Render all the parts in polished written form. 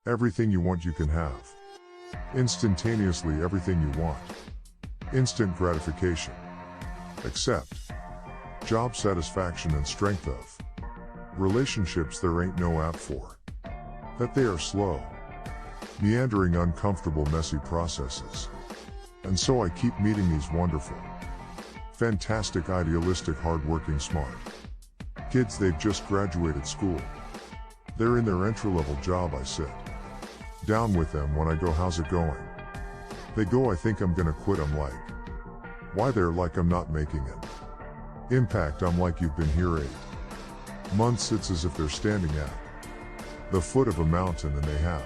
Everything you want you can have. Instantaneously everything you want. Instant gratification. Accept. Job satisfaction and strength of. Relationships there ain't no app for. That they are slow. Meandering, uncomfortable, messy processes. And so I keep meeting these wonderful, fantastic, idealistic, hardworking, smart kids. They've just graduated school. They're in their entry-level job. I sit down with them when I go, "How's it going?" They go, "I think I'm gonna quit." I'm like, "Why?" They're like, "I'm not making it." Impact. I'm like, "You've been here 8 months." It's as if they're standing at the foot of a mountain and they have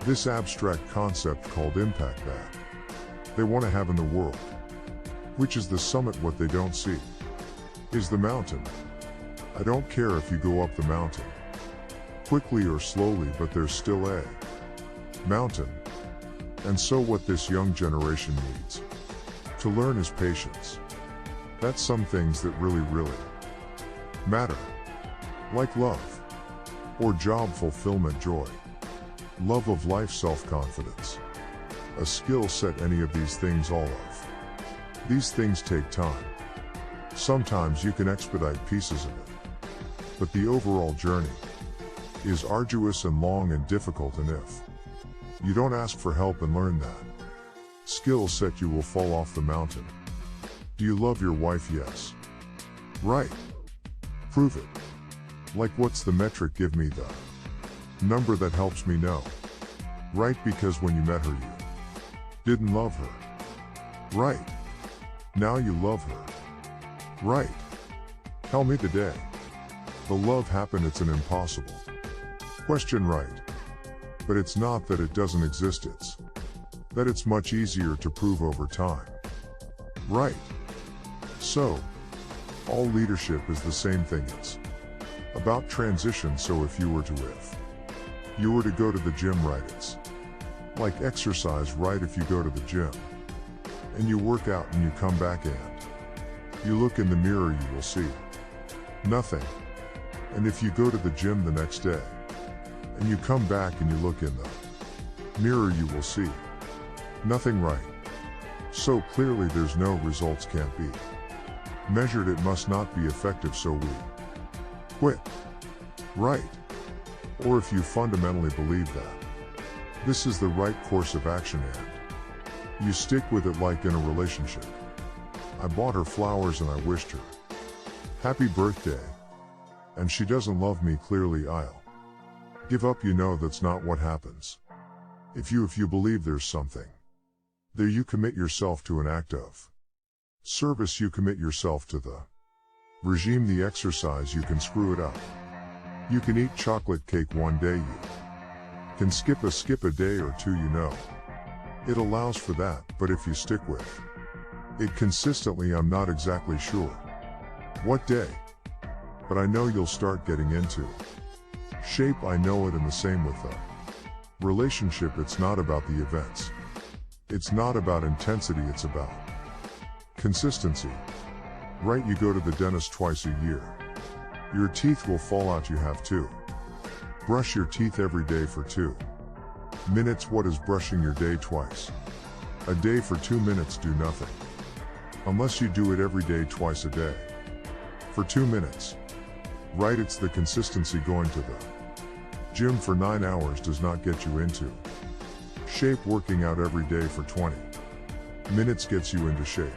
this abstract concept called impact that they want to have in the world, which is the summit. What they don't see is the mountain. I don't care if you go up the mountain quickly or slowly, but there's still a mountain. And so what this young generation needs to learn is patience. That's some things that really matter, like love or job fulfillment, joy, love of life, self-confidence, a skill set. Any of these things, all of these things take time. Sometimes you can expedite pieces of it, but the overall journey is arduous and long and difficult, and if you don't ask for help and learn that skill set, you will fall off the mountain. Do you love your wife? Yes. Right. Prove it. Like, what's the metric? Give me the number that helps me know. Right, because when you met her you didn't love her. Right. Now you love her. Right. Tell me the day the love happened. It's an impossible question, right? But it's not that it doesn't exist, it's that it's much easier to prove over time. Right. So, all leadership is the same thing. It's about transition. So if you were to go to the gym, right, it's like exercise, right? If you go to the gym and you work out and you come back and you look in the mirror, you will see nothing. And if you go to the gym the next day and you come back and you look in the mirror, you will see nothing, right? So clearly there's no results, can't be measured, it must not be effective, so we quit. Right. Or if you fundamentally believe that this is the right course of action and you stick with it, like in a relationship. I bought her flowers and I wished her happy birthday, and she doesn't love me. Clearly I'll give up. You know that's not what happens. If you believe there's something there, you commit yourself to an act of service. You commit yourself to the regime, the exercise. You can screw it up. You can eat chocolate cake one day, you can skip a day or two, you know. It allows for that, but if you stick with it consistently, I'm not exactly sure what day, but I know you'll start getting into shape. I know it. And the same with a relationship. It's not about the events. It's not about intensity. It's about consistency. Right? You go to the dentist twice a year. Your teeth will fall out. You have to brush your teeth every day for 2 minutes. What is brushing your day twice a day for 2 minutes? Do nothing. Unless you do it every day, twice a day, for 2 minutes. Right? It's the consistency. Going to the gym for 9 hours does not get you into shape. Working out every day for 20 minutes gets you into shape.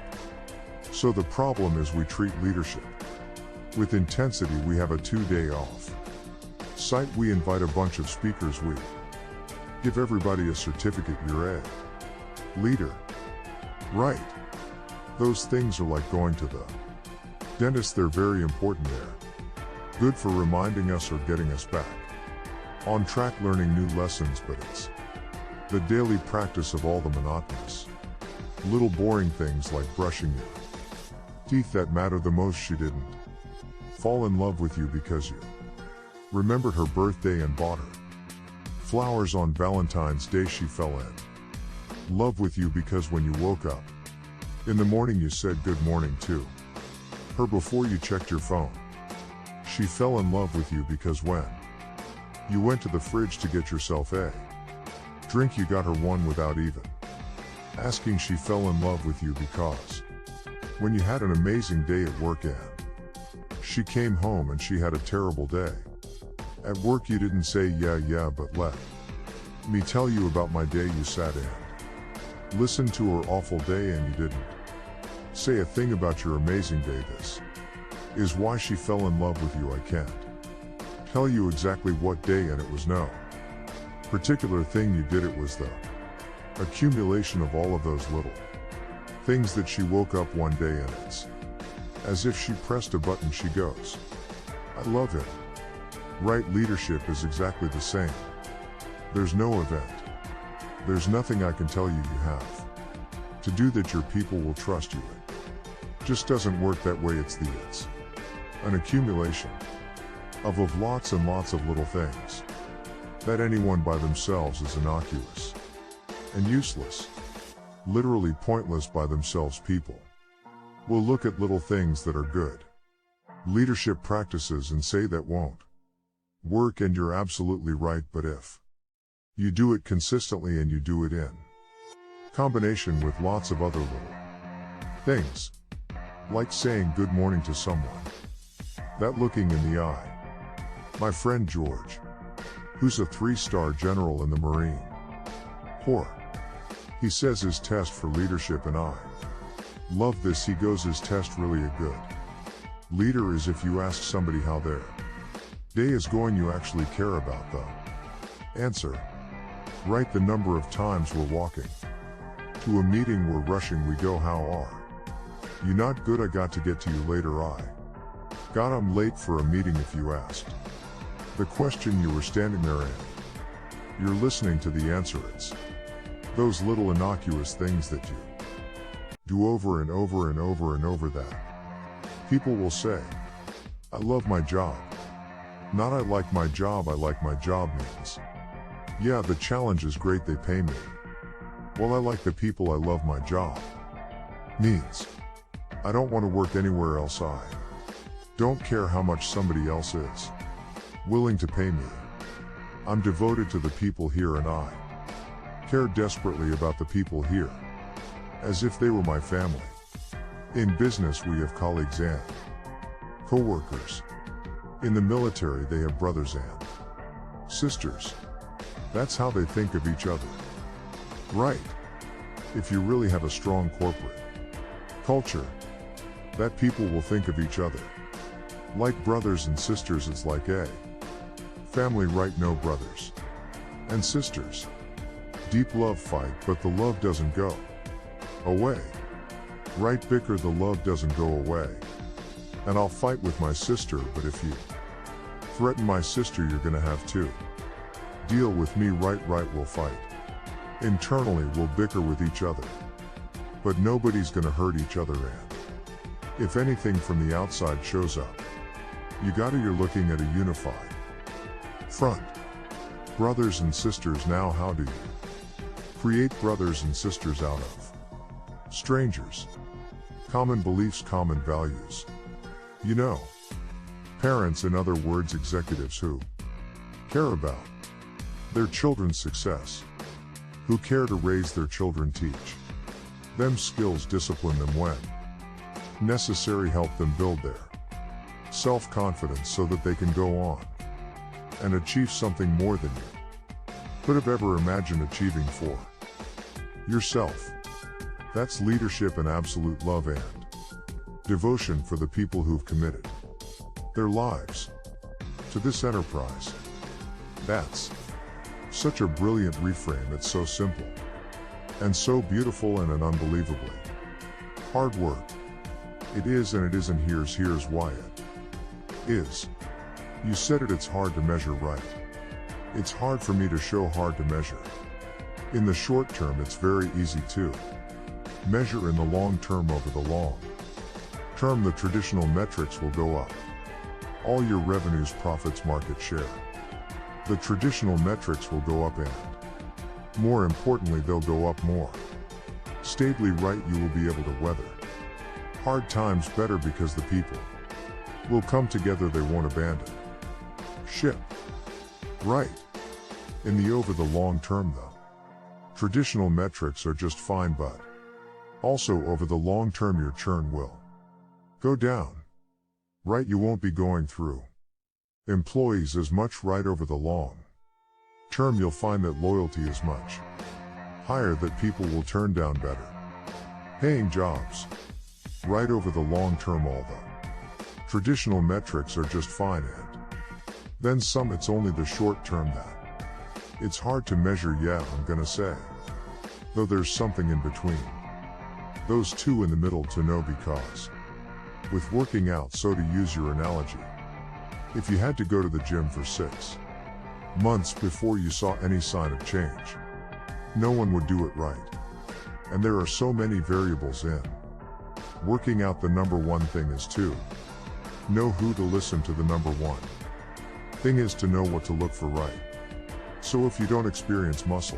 So the problem is we treat leadership with intensity. We have a 2-day off site. We invite a bunch of speakers. We give everybody a certificate. You're a leader. Right. Those things are like going to the dentist. They're very important. They're good for reminding us or getting us back on track, learning new lessons, but it's the daily practice of all the monotonous, little boring things like brushing your teeth that matter the most. She didn't fall in love with you because you remembered her birthday and bought her flowers on Valentine's Day. She fell in love with you because when you woke up in the morning you said good morning to her before you checked your phone. She fell in love with you because when You went to the fridge to get yourself a drink, you got her one without even asking. She fell in love with you because when you had an amazing day at work and she came home and she had a terrible day at work, you didn't say yeah, but let me tell you about my day. You sat and listened to her awful day and you didn't say a thing about your amazing day. This is why she fell in love with you. I can't tell you exactly what day, and it was no particular thing you did. It was the accumulation of all of those little things that she woke up one day and it's as if she pressed a button. She goes, I love him. Right? Leadership is exactly the same. There's no event. There's nothing I can tell you you have to do that your people will trust you in. Just doesn't work that way. It's an accumulation of lots and lots of little things that anyone by themselves is innocuous and useless, literally pointless by themselves. People will look at little things that are good leadership practices and say that won't work, and you're absolutely right. But if you do it consistently and you do it in combination with lots of other little things, like saying good morning to someone, that looking in the eye. My friend George, who's a 3-star general in the Marine Corps, he says his test for leadership, and I love this. He goes, his test really a good leader is if you ask somebody how their day is going, you actually care about the answer. Right? The number of times we're walking to a meeting, we're rushing, we go, how are you? Not good. I got to get to you later. I'm late for a meeting. If you asked the question, you were standing there and you're listening to the answer. It's those little innocuous things that you do over and over and over and over that people will say, I love my job. Not I like my job. I like my job means, yeah, the challenge is great, they pay me well, I like the people, I love my job means I don't want to work anywhere else. I don't care how much somebody else is willing to pay me. I'm devoted to the people here, and I care desperately about the people here as if they were my family. In business, we have colleagues and co-workers. In the military, they have brothers and sisters. That's how they think of each other. Right? If you really have a strong corporate culture, that people will think of each other like brothers and sisters. It's like a family, right? No brothers and sisters. Deep love fight, but the love doesn't go away. Right? Bicker, the love doesn't go away. And I'll fight with my sister, but if you threaten my sister, you're gonna have to deal with me. Right? We'll fight internally, we'll bicker with each other, but nobody's gonna hurt each other, and if anything from the outside shows up, you're looking at a unified front. Brothers and sisters. Now, how do you create brothers and sisters out of strangers? Common beliefs, common values. Parents, in other words, executives who care about their children's success, who care to raise their children, teach them skills, discipline them when necessary, help them build their self-confidence so that they can go on and achieve something more than you could have ever imagined achieving for yourself. That's leadership and absolute love and devotion for the people who've committed their lives to this enterprise. That's such a brilliant reframe. It's so simple and so beautiful and an unbelievably hard work. It is, and it isn't. Here's why it is. You said it, it's hard to measure. Right? It's hard for me to show, hard to measure. In the short term, it's very easy to measure. In the long term, over the long term, the traditional metrics will go up. All your revenues, profits, market share. The traditional metrics will go up, and more importantly, they'll go up more stably. Right? You will be able to weather hard times better because the people will come together. They won't abandon ship. Right. In the over the long term though, traditional metrics are just fine, but also over the long term your churn will go down. Right, you won't be going through employees as much. Right, over the long term you'll find that loyalty is much higher, that people will turn down better paying jobs. Right, over the long term all the traditional metrics are just fine, and then some. It's only the short term that it's hard to measure, yeah, I'm gonna say, though there's something in between those two in the middle to know, because with working out, so to use your analogy, if you had to go to the gym for 6 months before you saw any sign of change, no one would do it, right? And there are so many variables in working out. The number one thing is to know who to listen to. The number one thing is to know what to look for, right? So if you don't experience muscle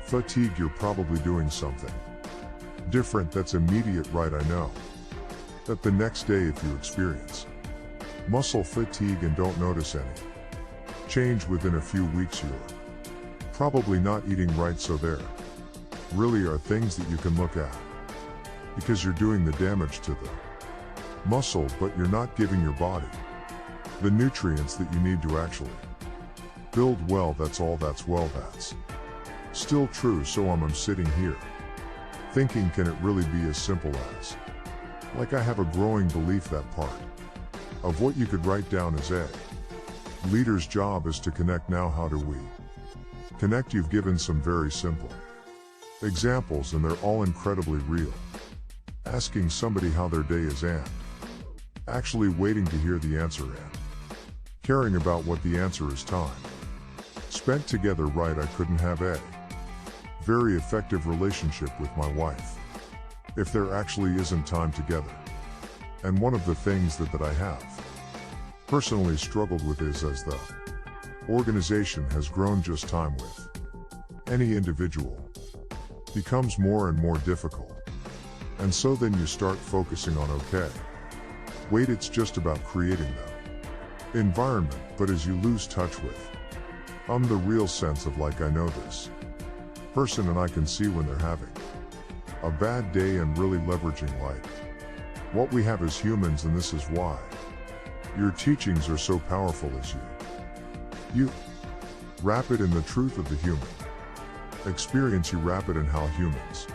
fatigue, you're probably doing something different that's immediate, right? I know that the next day if you experience muscle fatigue and don't notice any change within a few weeks, you're probably not eating right. So there really are things that you can look at, because you're doing the damage to the muscle, but you're not giving your body the nutrients that you need to actually build well. That's all. That's still true. So I'm sitting here thinking, can it really be as simple as, like, I have a growing belief that part of what you could write down as a leader's job is to connect. Now, how do we connect? You've given some very simple examples and they're all incredibly real. Asking somebody how their day is and actually waiting to hear the answer and caring about what the answer is. Time spent together, right? I couldn't have a very effective relationship with my wife if there actually isn't time together. And one of the things that I have personally struggled with is, as the organization has grown, just time with any individual becomes more and more difficult. And so then you start focusing on, okay, wait, it's just about creating the environment, but as you lose touch with the real sense of, like, I know this person and I can see when they're having a bad day, and really leveraging, like, what we have as humans. And this is why your teachings are so powerful, as you wrap it in the truth of the human experience. You wrap it in how humans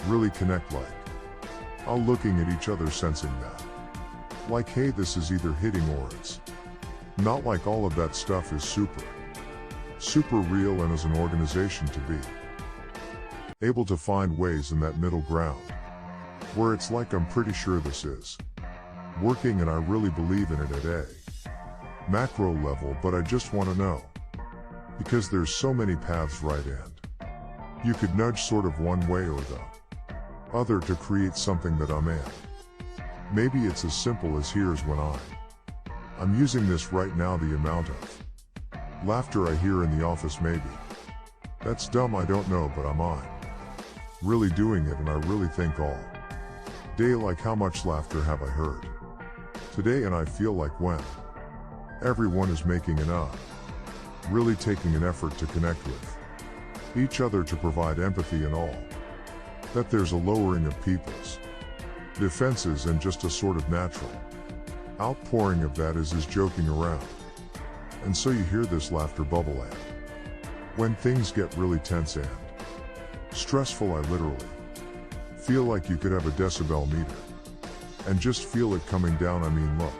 really connect, like, all looking at each other, sensing that, like, hey, this is either hitting or it's not. Like, all of that stuff is super real, and as an organization to be able to find ways in that middle ground where it's like, I'm pretty sure this is working and I really believe in it at a macro level, but I just want to know, because there's so many paths, right? And you could nudge sort of one way or the other to create something that I'm in. Maybe it's as simple as, here's when I'm using this right now, the amount of laughter I hear in the office. Maybe that's dumb, I don't know, but I'm really doing it, and I really think all day, like, how much laughter have I heard today? And I feel like when everyone is making really taking an effort to connect with each other, to provide empathy and all, that there's a lowering of people's defenses and just a sort of natural outpouring of that is joking around. And so you hear this laughter bubble, and when things get really tense and stressful, I literally feel like you could have a decibel meter and just feel it coming down. I mean, look,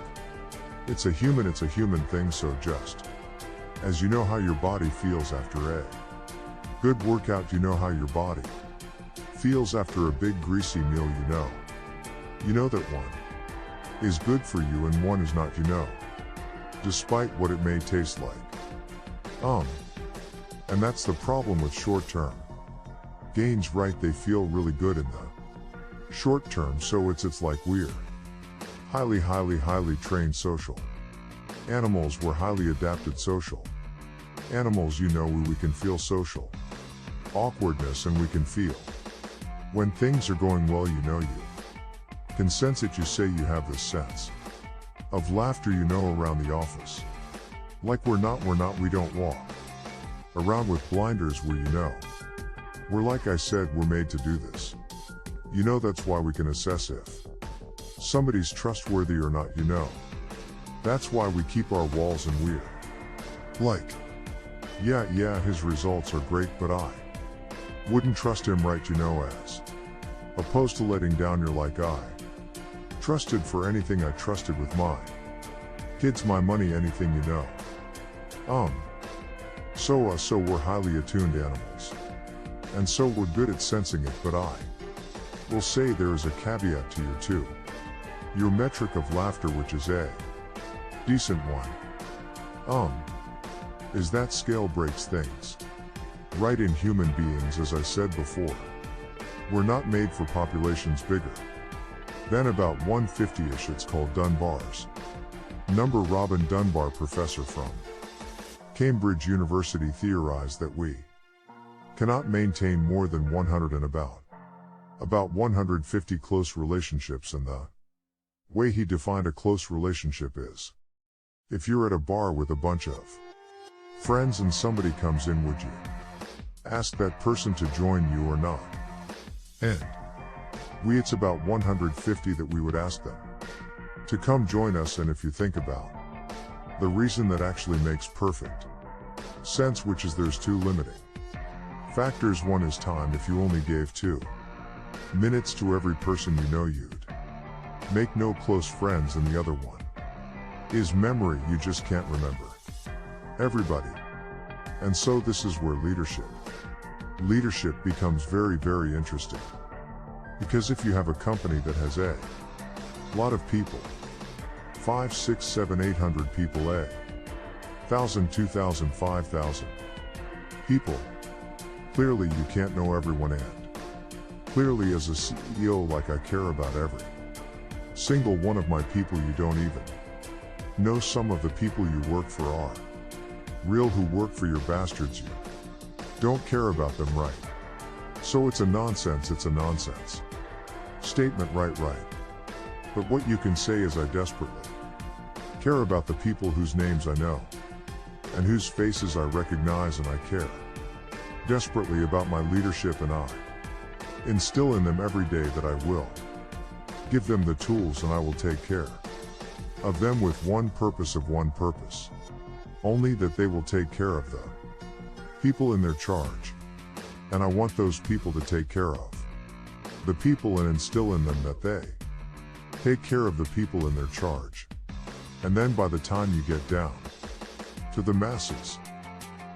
it's a human thing. So just as you know how your body feels after a good workout, you know how your body feels after a big greasy meal. You know that one is good for you and one is not, despite what it may taste like. And that's the problem with short-term gains, right? They feel really good in the short term, so it's like we're highly trained social animals. We're highly adapted social animals. We can feel social awkwardness, and we can feel when things are going well. You can sense it. You say you have this sense of laughter, around the office. Like we're not, we don't walk around with blinders where we're like I said, we're made to do this. That's why we can assess if somebody's trustworthy or not, That's why we keep our walls and we're like, yeah, his results are great, but I wouldn't trust him, right, as opposed to letting down your like I trusted for anything I trusted with my kids, my money, anything, So we're highly attuned animals. And so we're good at sensing it, but I will say there is a caveat to your metric of laughter, which is a decent one. Is that scale breaks things right in human beings, as I said before. We're not made for populations bigger than about 150-ish. It's called Dunbar's number. Robin Dunbar, professor from Cambridge University, theorized that we cannot maintain more than 100 and about 150 close relationships, and the way he defined a close relationship is, if you're at a bar with a bunch of friends and somebody comes in, would you ask that person to join you or not? And it's about 150 that we would ask them to come join us. And if you think about the reason, that actually makes perfect sense, which is there's two limiting factors. One is time. If you only gave 2 minutes to every person you'd make no close friends, and the other one is memory. You just can't remember everybody. And so this is where leadership becomes very, very interesting. Because if you have a company that has a lot of people, 5, 6, 7, 800 people, 1,000, 2,000, 5,000 people, clearly you can't know everyone, and clearly as a CEO, like I care about every single one of my people. You don't even know some of the people you work for are real, who work for your bastards. You don't care about them, right? So it's a nonsense statement, right? But what you can say is, I desperately care about the people whose names I know and whose faces I recognize, and I care desperately about my leadership, and I instill in them every day that I will give them the tools, and I will take care of them with one purpose, only that they will take care of the people in their charge. And I want those people to take care of the people and instill in them that they take care of the people in their charge. And then by the time you get down to the masses,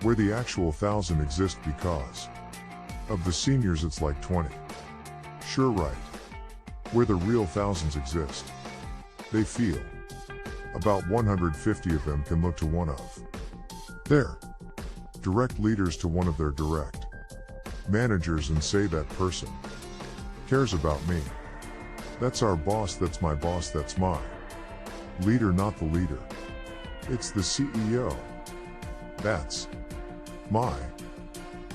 where the actual 1,000 exist because of the seniors, it's like 20. Sure, right. Where the real thousands exist, they feel about 150 of them can look to one of their direct leaders, to one of their direct managers, and say, that person cares about me. That's our boss, that's my boss, that's my leader, not the leader. It's the CEO. That's my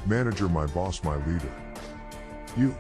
manager, my boss, my leader. You.